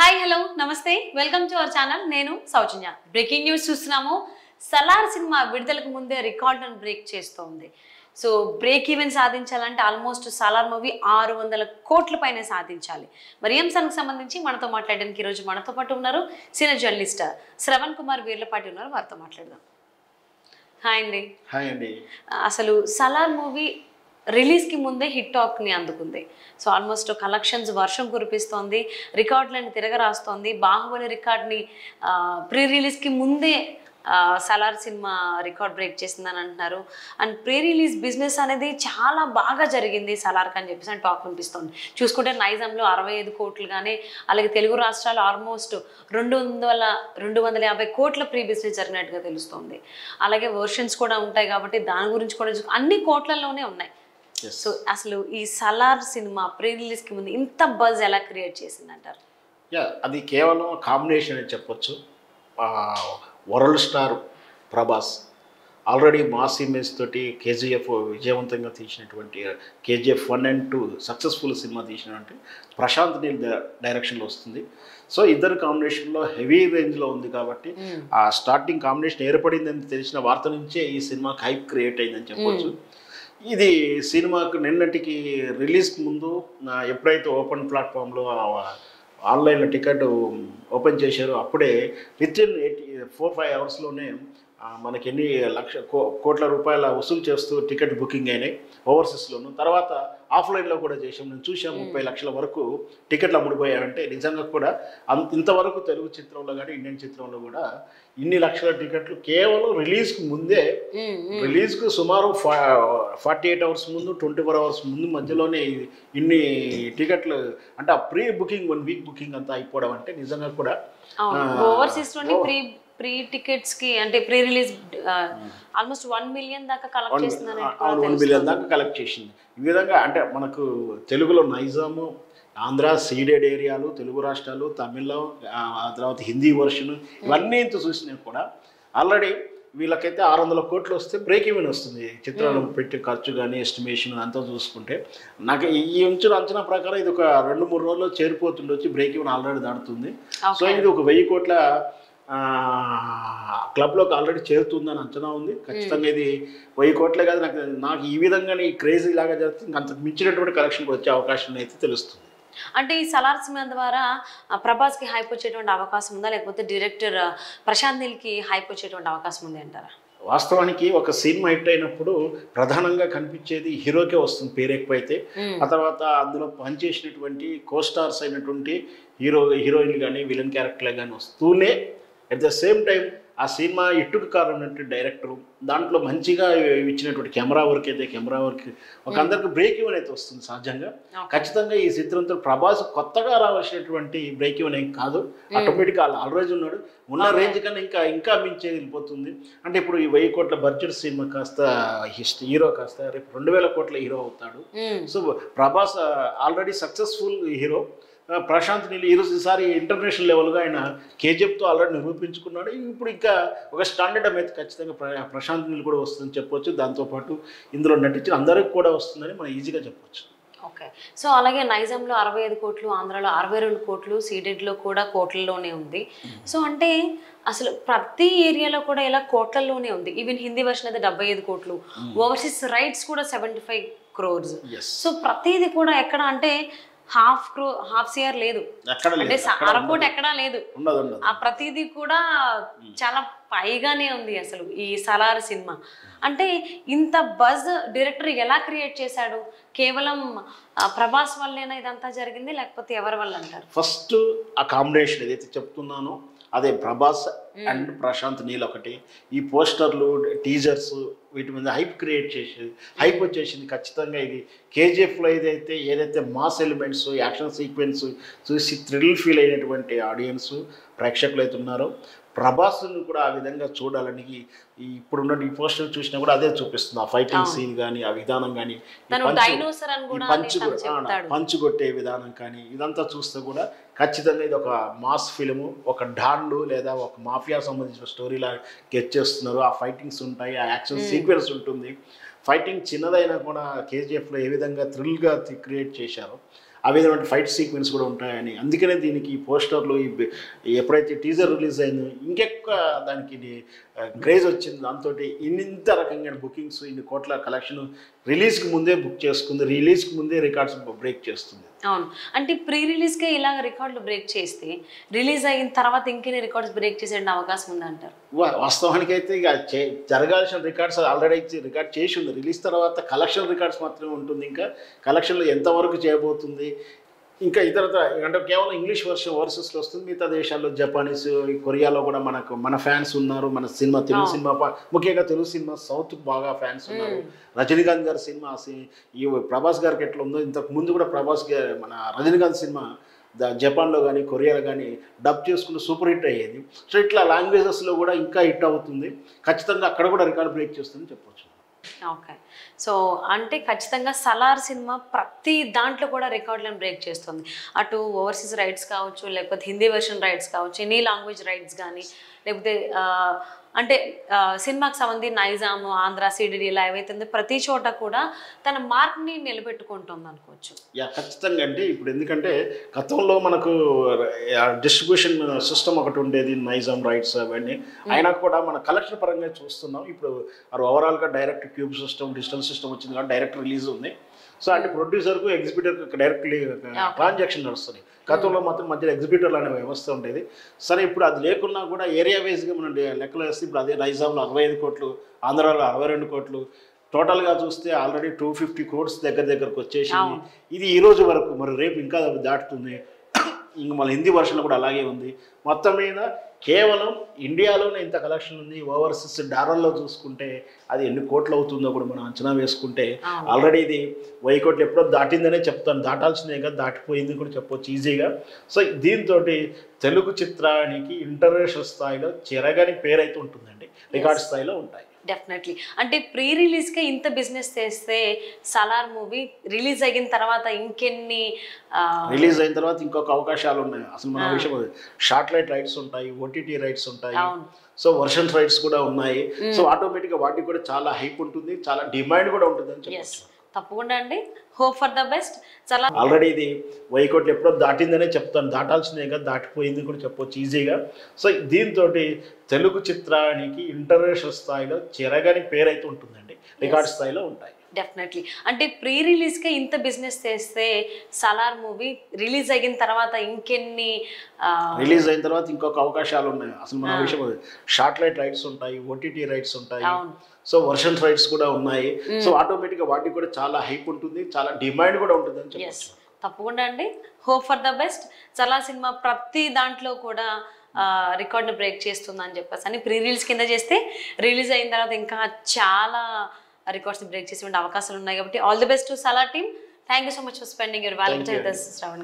Hi hello నమస్తే welcome to our channel నేను సౌజన్య breaking news చూస్తున్నాము సలార్ సినిమా విడుదలకు ముందే రికార్డులను బ్రేక్ చేస్తోంది సో బ్రేక్ ఈవెన్ సాధించాలంటే ఆల్మోస్ట్ సలార్ మూవీ 600 కోట్ల పైన సాధించాలి మరి అంశానికి సంబంధించి మనతో మాట్లాడడానికి ఈ రోజు మనతో పాటు ఉన్నారు సీనియర్ జర్నలిస్ట్ శ్రవణ్ కుమార్ వీర్లపాటి ఉన్నారు వారితో మాట్లాడదాం హాయ్ అండి అసలు సలార్ మూవీ రిలీజ్ కి ముందే హిట్ టాక్ ని అందుకుంది సో ఆల్మోస్ట్ కలెక్షన్స్ వర్షం కురిపిస్తోంది రికార్డులను తిరగరాస్తోంది బాహుబలి రికార్డ్ని ప్రీ రిలీజ్ కి ముందే సలార్ సినిమా రికార్డ్ బ్రేక్ చేసిందని అంటున్నారు అండ్ ప్రీ రిలీజ్ బిజినెస్ అనేది చాలా బాగా జరిగింది సలార్కి అని చెప్పేసి అని టాక్ వినిపిస్తుంది చూసుకుంటే నైజాంలో 65 కోట్లు కానీ అలాగే తెలుగు రాష్ట్రాలు ఆల్మోస్ట్ 250 కోట్ల ప్రీ బిజినెస్ జరిగినట్టుగా తెలుస్తుంది అలాగే వర్షన్స్ కూడా ఉంటాయి కాబట్టి దాని గురించి కూడా అన్ని కోట్లలోనే ఉన్నాయి సో అసలు ఈ సలార్ సినిమా ప్రీ రిలీజ్ కి ముందు ఇంత బజ్ ఎలా క్రియేట్ చేసింది అంటారు అది కేవలం కాంబినేషన్ అని చెప్పొచ్చు world star Prabhas already mass image తోటి కేజీఎఫ్ విజయవంతంగా తీసినటువంటి కేజీఎఫ్ 1 and 2 సక్సెస్ఫుల్ సినిమా తీసినటువంటి ప్రశాంత్ నీల్ డైరెక్షన్లో వస్తుంది సో ఇద్దరు కాంబినేషన్లో హెవీ రేంజ్లో ఉంది కాబట్టి ఆ స్టార్టింగ్ కాంబినేషన్ ఏర్పడిందని తెలిసిన వార్త నుంచే ఈ సినిమాకి హైప్ క్రియేట్ అయిందని చెప్పొచ్చు ఇది సినిమాకు నిన్నటికి రిలీజ్కి ముందు ఎప్పుడైతే ఓపెన్ ప్లాట్ఫామ్లో ఆన్లైన్లో టికెట్ ఓపెన్ చేశారో అప్పుడే వితిన్ 4-5 అవర్స్లోనే మనకి ఎన్ని కోట్ల రూపాయల వసూలు చేస్తూ టికెట్ బుకింగ్ అయినాయి ఓవర్సీస్లోను తర్వాత ఆఫ్లైన్లో కూడా చేసాం నేను చూసాం 30 లక్షల వరకు టికెట్లు అమ్ముడిపోయాయంటే నిజంగా కూడా ఇంతవరకు తెలుగు చిత్రంలో కానీ ఇండియన్ చిత్రంలో కూడా ఇన్ని లక్షల టికెట్లు కేవలం రిలీజ్కి ముందే రిలీజ్కు సుమారు 48 అవర్స్ ముందు 24 అవర్స్ ముందు మధ్యలోనే ఇన్ని టికెట్లు అంటే ఆ ప్రీ బుకింగ్ 1 వీక్ బుకింగ్ అంతా అయిపోవడం అంటే నిజంగా కూడా ఓవర్సీస్లోని ప్రీ టికెట్స్ కి అంటే ప్రీ రిలీజ్ ఆల్మోస్ట్ 1 మిలియన్ దాకా కలెక్ట్ చేస్తుందని 1 మిలియన్ దాకా కలెక్ట్ చేసింది ఈ విధంగా అంటే మనకు తెలుగులో నైజాము ఆంధ్ర సీడెడ్ ఏరియాలు తెలుగు రాష్ట్రాలు తమిళం తర్వాత హిందీ వర్షన్ ఇవన్నీ ఇంత చూసినా కూడా ఆల్రెడీ వీళ్ళకైతే 600 కోట్లు వస్తే బ్రేక్ ఈవెన్ వస్తుంది చిత్రాలు పెట్టే ఖర్చు కానీ ఎస్టిమేషన్ అంతా చూసుకుంటే నాకు ఈ అంచనా ప్రకారం ఇది ఒక 2-3 రోజుల్లో చేరిపోతుండొచ్చి బ్రేక్ ఈవెన్ ఆల్రెడీ దాటుతుంది సో ఇది ఒక 1000 కోట్ల క్లబ్లోకి ఆల్రెడీ చేరుతుందని అంచనా ఉంది ఖచ్చితంగా ఇది 1000 కోట్లే కాదు నాకు ఈ విధంగానే ఈ క్రేజీ లాగా జరుగుతుంది అంత మించినటువంటి కలెక్షన్ వచ్చే అవకాశం అయితే తెలుస్తుంది అంటే ఈ సలార్ సినిమా ద్వారా ప్రభాస్కి హైప్ వచ్చేటువంటి అవకాశం ఉందా లేకపోతే డైరెక్టర్ ప్రశాంత్ నీల్కి హైప్ వచ్చేటువంటి అవకాశం ఉంది అంటారా వాస్తవానికి ఒక సినిమా హిట్ అయినప్పుడు ప్రధానంగా కనిపించేది హీరోకే వస్తుంది పేరు ఎక్కువైతే ఆ తర్వాత అందులో పనిచేసినటువంటి కోస్టార్స్ అయినటువంటి హీరోయిన్లు కానీ విలన్ క్యారెక్టర్లు కానీ వస్తూనే అట్ ద సేమ్ టైం ఆ సినిమా ఇట్టుకు కారణమైనటువంటి డైరెక్టరు దాంట్లో మంచిగా ఇచ్చినటువంటి కెమెరా వర్క్ అయితే కెమెరా వర్క్ ఒక అందరికి బ్రేక్ ఈవెన్ అయితే వస్తుంది సహజంగా ఖచ్చితంగా ఈ చిత్రంతో ప్రభాస్ కొత్తగా రావాల్సినటువంటి బ్రేక్ ఈవెన్ ఏం కాదు ఆటోమేటిక్గా ఆల్రెడీ ఉన్నాడు ఉన్న రేంజ్ కన్నా ఇంకా మించే వెళ్ళిపోతుంది అంటే ఇప్పుడు ఈ 1000 కోట్ల బడ్జెట్ సినిమా కాస్త హీరో కాస్త రేపు 2000 కోట్ల హీరో అవుతాడు so Prabhas already successful hero Prashanth Neel ఈసారి ఇంటర్నేషనల్ లెవెల్గా ఆయన కేజీఎఫ్తో ఆల్రెడీ నిరూపించుకున్నాడు ఇప్పుడు ఇంకా ఒక స్టాండర్డ్ అయితే ఖచ్చితంగా ప్రశాంత్ నీల్ కూడా వస్తుందని చెప్పొచ్చు దాంతోపాటు ఇందులో నటించిన అందరికి కూడా వస్తుందని మనం ఈజీగా చెప్పొచ్చు ఓకే సో అలాగే నైజాంలో 65 కోట్లు ఆంధ్రాలో 62 కోట్లు సీడెడ్లో కూడా కోట్లలోనే ఉంది సో అంటే అసలు ప్రతి ఏరియాలో కూడా ఇలా కోట్లలోనే ఉంది ఈవెన్ హిందీ వర్షన్ అయితే 75 కోట్లు ఓవర్సీస్ రైట్స్ కూడా 75 crores సో ప్రతిది కూడా ఎక్కడ అంటే హాఫ్ సిఆర్ లేదు అంటే అరకోటి ఎక్కడా లేదు ఆ ప్రతిదీ కూడా చాలా పైగానే ఉంది అసలు ఈ సలార్ సినిమా అంటే ఇంత బజ్ డైరెక్టర్ ఎలా క్రియేట్ చేశాడు కేవలం ప్రభాస్ వల్లేనా ఇదంతా జరిగింది లేకపోతే ఎవరి వల్ల అంటారు ఫస్ట్ ఆ కాంబినేషన్ ఏదైతే చెప్తున్నానో అదే ప్రభాస్ అండ్ ప్రశాంత్ నీల్ ఒకటి ఈ పోస్టర్లు టీజర్స్ వీటి మీద హైప్ క్రియేట్ చేసేది హైప్ వచ్చేసింది ఖచ్చితంగా ఇది కేజీఎఫ్లో ఏదైతే మాస్ ఎలిమెంట్స్ యాక్షన్ సీక్వెన్స్ చూసి థ్రిల్ ఫీల్ అయినటువంటి ఆడియన్స్ ప్రేక్షకులు అయితే ఉన్నారో ప్రభాస్ను కూడా ఆ విధంగా చూడాలని ఇప్పుడున్న ఈ పోస్టర్ చూసినా కూడా అదే చూపిస్తుంది ఆ ఫైటింగ్ సీన్ కానీ ఆ విధానం కానీ పంచు కొట్టే విధానం కానీ ఇదంతా చూస్తే కూడా ఖచ్చితంగా ఇది ఒక మాస్ ఫిలిము ఒక డాన్లు లేదా ఒక మాఫియా సంబంధించిన స్టోరీలా గెట్ చేస్తున్నారు ఆ ఫైటింగ్స్ ఉంటాయి ఆ యాక్షన్ సీక్వెన్స్ ఉంటుంది ఫైటింగ్ చిన్నదైనా కూడా కేజీఎఫ్లో ఏ విధంగా థ్రిల్గా క్రియేట్ చేశారో ఆ విధమైన ఫైట్ సీక్వెన్స్ కూడా ఉంటాయని, అందుకనే దీనికి ఈ పోస్టర్లు ఎప్పుడైతే టీజర్ రిలీజ్ అయిందో ఇంకెక్కువ దానికి క్రేజ్ వచ్చింది. దాంతో ఇంత రకంగా బుకింగ్స్, ఇన్ని కోట్ల కలెక్షన్ రిలీజ్కి ముందే బుక్ చేసుకుంది, రిలీజ్కి ముందే రికార్డ్స్ బ్రేక్ చేస్తుంది. అవును, అంటే ప్రీ రిలీజ్కే ఇలాగ రికార్డులు బ్రేక్ చేస్తే రిలీజ్ అయిన తర్వాత ఇంకెన్ని రికార్డ్స్ బ్రేక్ చేసే అవకాశం ఉందంటారు? వాస్తవానికి అయితే ఇక జరగాల్సిన రికార్డ్స్ ఆల్రెడీ రికార్డ్ చేసి ఉంది. రిలీజ్ తర్వాత కలెక్షన్ రికార్డ్స్ మాత్రమే ఉంటుంది. ఇంకా కలెక్షన్లు ఎంతవరకు చేయబోతుంది, ఇంకా ఇతర అంటే కేవలం ఇంగ్లీష్ వర్సెస్లో వస్తుంది. మిగతా దేశాల్లో జపానీస్, కొరియాలో కూడా మన ఫ్యాన్స్ ఉన్నారు. మన సినిమా, తెలుగు సినిమా, ముఖ్యంగా తెలుగు సినిమా సౌత్ బాగా ఫ్యాన్స్ ఉన్నారు. రజనీకాంత్ గారి సినిమా, ఈ ప్రభాస్ గారికి ఎట్లా ఉందో ఇంతకు ముందు కూడా ప్రభాస్ గారి మన రజనీకాంత్ సినిమా జపాన్లో కానీ కొరియాలో కానీ డబ్ చేసుకుని సూపర్ హిట్ అయ్యేది. సో ఇట్లా లాంగ్వేజెస్లో కూడా ఇంకా హిట్ అవుతుంది. ఖచ్చితంగా అక్కడ కూడా రికార్డ్ బ్రేక్ చేస్తుందని చెప్పొచ్చు. ఓకే, సో అంటే ఖచ్చితంగా సలార్ సినిమా ప్రతి దాంట్లో కూడా రికార్డులను బ్రేక్ చేస్తుంది. అటు ఓవర్సీస్ రైట్స్ కావచ్చు, లేకపోతే హిందీ వెర్షన్ రైట్స్ కావచ్చు, ఎనీ లాంగ్వేజ్ రైట్స్ కానీ, లేకపోతే అంటే సినిమాకి సంబంధించి నైజాము, ఆంధ్ర, సిడిడి ఇలా ఏవైతే ప్రతి చోట కూడా తన మార్క్ని నిలబెట్టుకుంటుంది అనుకోవచ్చు. ఖచ్చితంగా అండి. ఇప్పుడు ఎందుకంటే గతంలో మనకు డిస్ట్రిబ్యూషన్ సిస్టమ్ ఒకటి ఉండేది, నైజాం రైట్స్ అవన్నీ. అయినా కూడా మన కలెక్షన్ పరంగా చూస్తున్నాం. ఇప్పుడు ఓవరాల్గా direct cube system, digital system వచ్చింది కాబట్టి డైరెక్ట్ రిలీజ్ ఉంది. సో అంటే ప్రొడ్యూసర్కు ఎగ్జిబిటర్కి డైరెక్ట్లీ ట్రాన్సాక్షన్ నడుస్తుంది. గతంలో మాత్రం మధ్యలో ఎగ్జిబిటర్లు అనే వ్యవస్థ ఉండేది. సరే, ఇప్పుడు అది లేకున్నా కూడా ఏరియా వైజ్గా మనం లెక్కలు వేస్తే ఇప్పుడు అదే నైజాంలో 65 కోట్లు, ఆంధ్రాలో 62 కోట్లు, టోటల్గా చూస్తే ఆల్రెడీ 250 crores దగ్గరకు వచ్చేసి ఇది ఈ రోజు వరకు, మరి రేపు ఇంకా దాటుతుంది. ఇంక మన హిందీ వర్షన్లో కూడా అలాగే ఉంది. మొత్తం మీద కేవలం ఇండియాలోనే ఇంత కలెక్షన్ ఉంది. ఓవర్సీస్ డాలర్లో చూసుకుంటే అది ఎన్ని కోట్లు అవుతుందో కూడా మనం అంచనా వేసుకుంటే ఆల్రెడీ ఇది 1000 కోట్లు ఎప్పుడో దాటిందనే చెప్తాను. దాటాల్సిందే కదా, దాటిపోయింది కూడా చెప్పొచ్చు ఈజీగా. సో దీంతో తెలుగు చిత్రానికి ఇంటర్నేషనల్ స్థాయిలో చెరగని పేరైతే ఉంటుందండి, రికార్డ్ స్థాయిలో ఉంటాయి. డెఫినెట్లీ. అంటే ప్రీ రిలీజ్కే ఇంత బిజినెస్ చేస్తే సలార్ మూవీ రిలీజ్ అయిన తర్వాత ఇంకెన్ని రిలీజ్ అయిన తర్వాత ఇంకొక అవకాశాలు ఉన్నాయి. అసలు మన విషయం షార్ట్లైట్ రైట్స్ ఉంటాయి, ఓటీటీ రైట్స్ ఉంటాయి, సో వర్షన్ రైట్స్ కూడా ఉన్నాయి. సో ఆటోమేటిక్గా వాటికి కూడా చాలా హైప్ ఉంటుంది, చాలా డిమాండ్ కూడా ఉంటుంది అని చెప్పచ్చు. తప్పకుండా అండి, హోప్ ఫర్ ద బెస్ట్. చాలా ఆల్రెడీ ఇది 1000 కోట్లు ఎప్పుడో దాటిందనే చెప్తాను. దాటాల్సిందే కదా, దాటిపోయింది కూడా చెప్పొచ్చు ఈజీగా. సో దీంతో తెలుగు చిత్రానికి ఇంటర్నేషనల్ స్థాయిలో చెరగని పేరైతే ఉంటుందండి, రికార్డ్ స్థాయిలో ఉంటాయి. డెఫినెట్లీ. అంటే ప్రీ రిలీజ్కే ఇంత బిజినెస్ చేస్తే సలార్ మూవీ రిలీజ్ అయిన తర్వాత ఇంకెన్ని రిలీజ్ అయిన తర్వాత ఇంకొక అవకాశాలు ఉన్నాయి. అసలు మన విషయం షార్ట్లైట్ రైట్స్ ఉంటాయి, ఓటీటీ రైట్స్ ఉంటాయి, సో వర్షన్ రైట్స్ కూడా ఉన్నాయి. సో ఆటోమేటిక్గా వాటికి కూడా చాలా హైప్ ఉంటుంది, చాలా డిమాండ్ కూడా ఉంటుంది అని చెప్పచ్చు. తప్పకుండా అండి, హోప్ ఫర్ ద బెస్ట్. చాలా సినిమా ప్రతి దాంట్లో కూడా రికార్డ్ని బ్రేక్ చేస్తుందని చెప్పేసి అని ప్రీ రిలీజ్ కింద చేస్తే రిలీజ్ అయిన తర్వాత ఇంకా చాలా రికార్డ్స్ని బ్రేక్ చేసే అవకాశాలు ఉన్నాయి. కాబట్టి all the best to Salaar team. Thank you so much for spending your valuable time with us, Shravan.